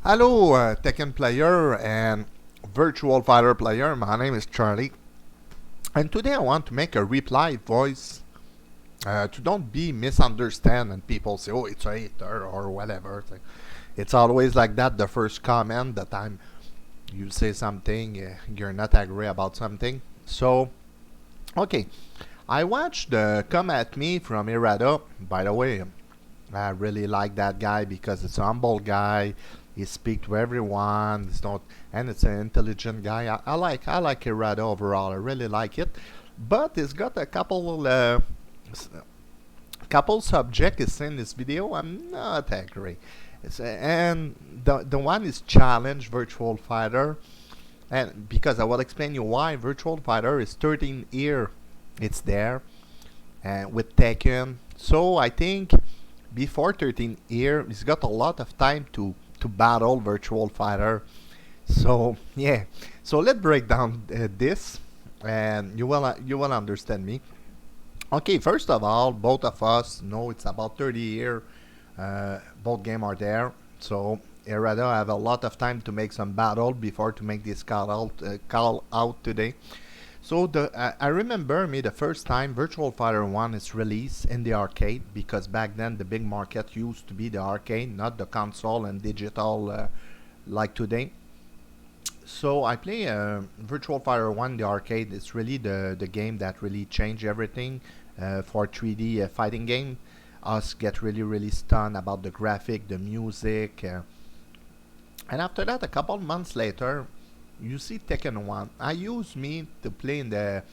Hello, Tekken player and virtual fighter player. My name is Charlie, and today I want to make a reply voice to don't be misunderstand and people say, "Oh, it's a hater" or whatever. It's always like that. The first comment, the time you say something, you're not agree about something. So, okay, I watched the come at me from harada. By the way, I really like that guy because it's a humble guy. He speaks to everyone. It's not, and it's an intelligent guy. I like harada overall. I really like it, but it's got a couple subject is in this video. I'm not agree. And the one is challenge virtual fighter, and because I will explain you why virtual fighter is 13 year. It's there, and with Tekken. So I think before 13 year, he's got a lot of time to battle virtual fighter. So yeah, so let's break down this, and you will understand me. Okay, first of all, both of us know it's about 30 year. Both game are there, so Irada have a lot of time to make some battle before to make this call out today. So I remember me the first time Virtual Fighter 1 is released in the arcade because back then the big market used to be the arcade, not the console and digital like today. So I play Virtual Fighter 1 the arcade. It's really the game that really changed everything for 3D fighting game. Us get really stunned about the graphic, the music, and after that, a couple months later, you see Tekken 1. I used me to play in the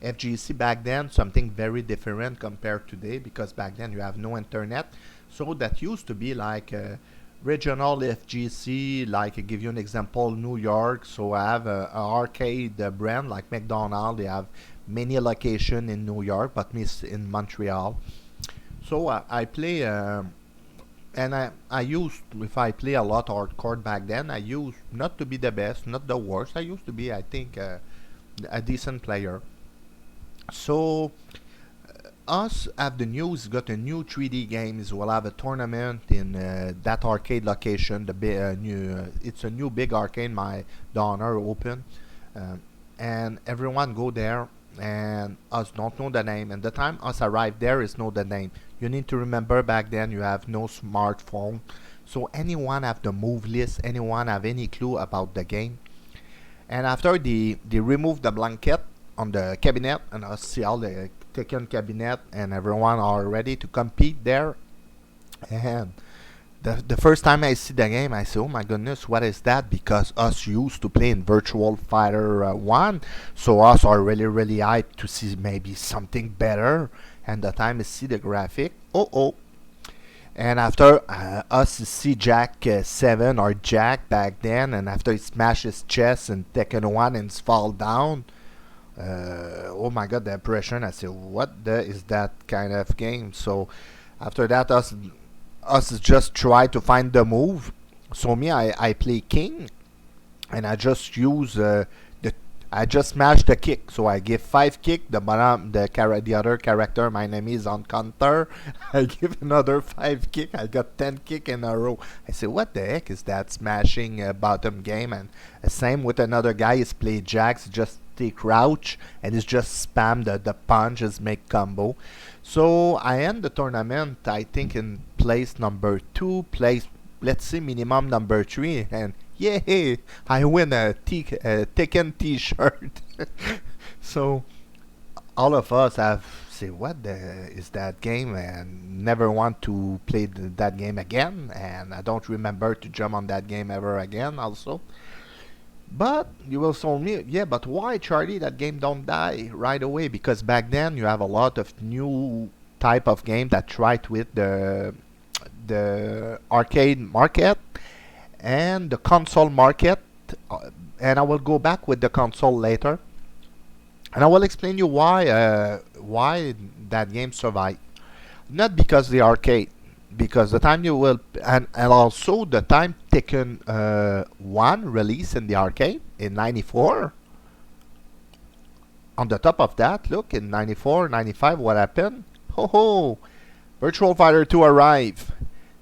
FGC back then, something very different compared today because back then you have no internet. So that used to be like a regional FGC, like I give you an example, New York. So I have a arcade brand like McDonald's. They have many locations in New York, but miss in Montreal. So I play and I used if I play a lot hardcore back then I used not to be the best, not the worst. I used to be I think a decent player. So us have the news got a new 3D games. We'll have a tournament in that arcade location. It's a new big arcade. My the honor open, um, and everyone go there. And us don't know the name. And the time us arrive there is know the name. You need to remember back then you have no smartphone, so anyone have the move list. Anyone have any clue about the game? And after they remove the blanket on the cabinet, and us see all the taken cabinet, and everyone are ready to compete there. And the first time I see the game, I say, "Oh my goodness, what is that?" Because us used to play in Virtual Fighter 1, so us are really hyped to see maybe something better. And the time I see the graphic, oh. And after us see Jack 7 or Jack back then, and after he smash his chest and Tekken 1 and fall down, oh my god, the impression, I say, what the is that kind of game? So after that, us just try to find the move. So me, I play king, and I just use the I just smash the kick. So I give 5 kick. The other character, my enemy is on counter. I give another 5 kick. I got 10 kick in a row. I say, what the heck is that smashing bottom game? And same with another guy. He's play jacks. Just take crouch and it's just spam the punches make combo. So I end the tournament. I think in place number 2. Place, let's say minimum number 3, and yay! I win a Tekken T-shirt. So all of us have say, "What the is that game?" and never want to play that game again. And I don't remember to jump on that game ever again. Also, but you will tell me, yeah, but why, Charlie? That game don't die right away because back then you have a lot of new type of game that try to hit the arcade market and the console market, and I will go back with the console later, and I will explain you why that game survived. Not because the arcade, because the time you will, and also the time Tekken 1 release in the arcade in 94. On the top of that, look, in 94, 95, what happened? Ho ho! Virtual Fighter 2 arrive.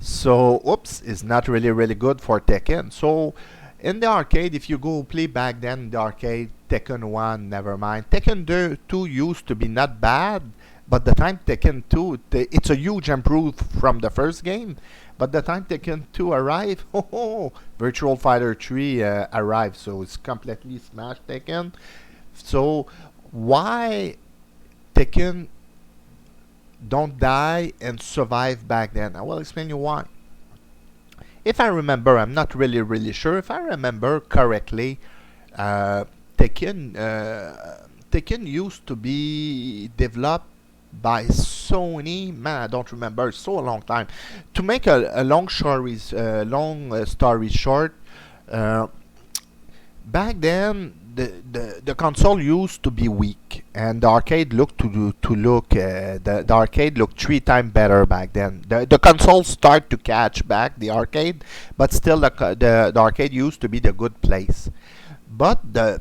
So, oops, is not really good for Tekken. So, in the arcade, if you go play back then in the arcade, Tekken 1, never mind. Tekken 2 used to be not bad, but the time Tekken 2, it's a huge improvement from the first game. But the time Tekken 2 arrived, Virtual Fighter 3 arrived, so it's completely smashed Tekken. So, why Tekken don't die and survive back then? I will explain you why. If I remember, I'm not really sure. If I remember correctly, uh, Tekken used to be developed by Sony. Man, I don't remember. So a long time. To make a long story short, uh, back then the console used to be weak, and the arcade looked to look the arcade looked 3 times better back then. The console start to catch back the arcade, but still the arcade used to be the good place. But the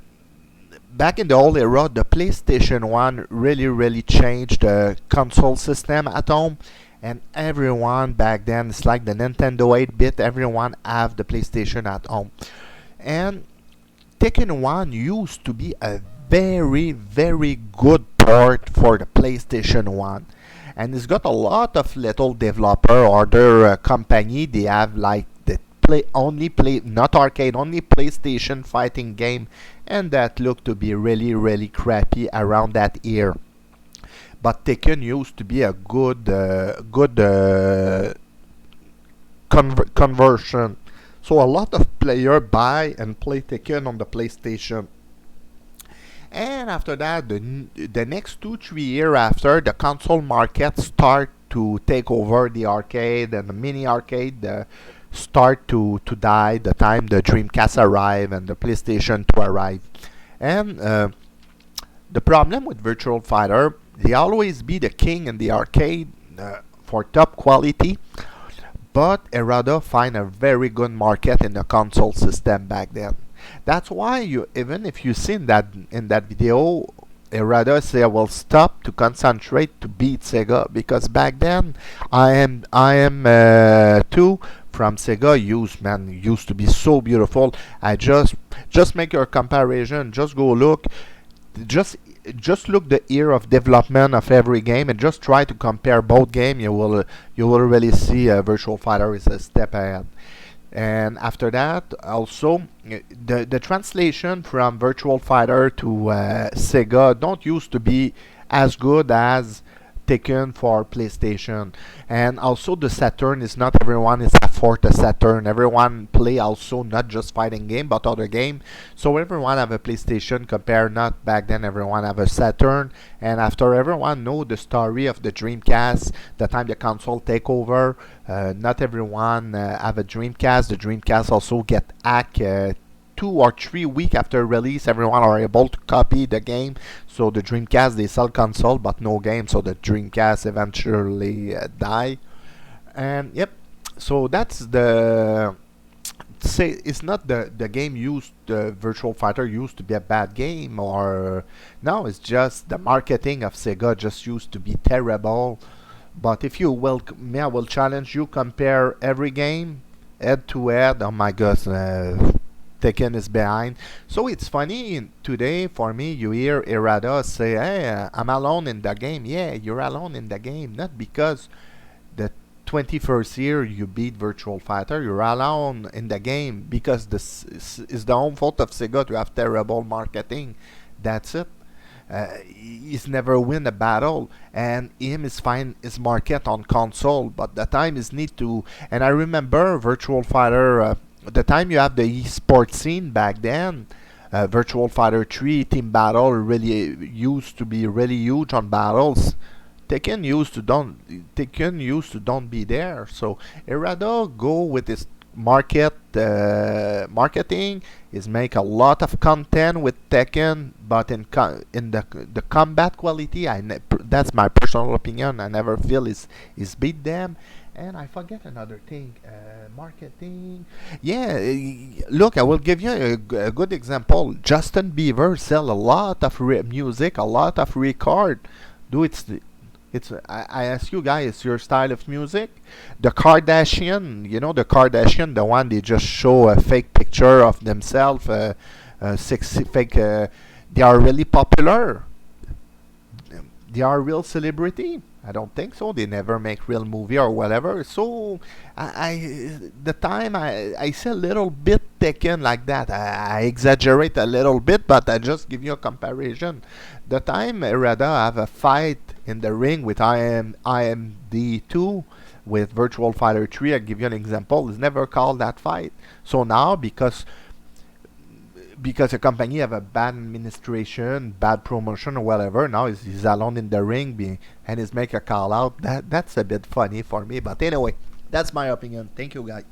back in the old era, the PlayStation 1 really changed the console system at home, and everyone back then, it's like the Nintendo 8-bit, everyone have the PlayStation at home. And Tekken 1 used to be a very good port for the PlayStation 1. And it's got a lot of little developer or their company, they have like the play not arcade, only PlayStation fighting game, and that looked to be really crappy around that year. But Tekken used to be a good conversion. So a lot of players buy and play Tekken on the PlayStation. And after that, the next 2 3 years after, the console market start to take over the arcade, and the mini arcade start to die the time the Dreamcast arrive and the PlayStation 2 arrive. And the problem with Virtual Fighter, they always be the king in the arcade for top quality, but Harada find a very good market in the console system back then. That's why you, even if you seen that in that video, Harada say I will stop to concentrate to beat Sega, because back then I am too from Sega used to be so beautiful. I just make your comparison, just go look, just just look the year of development of every game and just try to compare both games. You will really see Virtual Fighter is a step ahead. And after that, also the translation from Virtual Fighter to Sega don't used to be as good as taken for PlayStation. And also the Saturn is not everyone is afford a Saturn. Everyone play also not just fighting game but other game. So everyone have a PlayStation compare not back then everyone have a Saturn. And after everyone know the story of the Dreamcast, the time the console take over, not everyone have a Dreamcast. The Dreamcast also get hacked 2 or 3 weeks after release. Everyone are able to copy the game, so the Dreamcast they sell console but no game, so the Dreamcast eventually die. And yep, so that's the say it's not the game used, the Virtual Fighter used to be a bad game, or no, it's just the marketing of Sega just used to be terrible. But if you will, me, I will challenge you, compare every game head to head. Oh my gosh, Tekken is behind. So it's funny today for me. You hear Harada say, "Hey, I'm alone in the game." Yeah, you're alone in the game, not because the 21st year you beat Virtual Fighter. You're alone in the game because this is the own fault of Sega to have terrible marketing. That's it. He's never win a battle, and him is find his market on console. But the time is need to. And I remember Virtual Fighter. The time you have the esports scene back then, Virtual Fighter 3 team battle really used to be really huge on battles. Tekken used to don't be there. So Harada go with his marketing is make a lot of content with Tekken, but in the combat quality, that's my personal opinion. I never feel is beat them. And I forget another thing, marketing. Yeah, look, I will give you a good example. Justin Bieber sell a lot of music, a lot of record. Do it It's I ask you guys, it's your style of music. The Kardashian, you know the Kardashian, the one they just show a fake picture of themselves, six fake. They are really popular. They are real celebrity. I don't think so. They never make real movie or whatever. So the time I say a little bit taken like that. I exaggerate a little bit, but I just give you a comparison. The time Harada have a fight in the ring with IMD2 with Virtual Fighter 3, I give you an example, is never called that fight. So now because a company have a bad administration, bad promotion or whatever, now he's alone in the ring and he's make a call out. That's a bit funny for me, but anyway, that's my opinion. Thank you guys.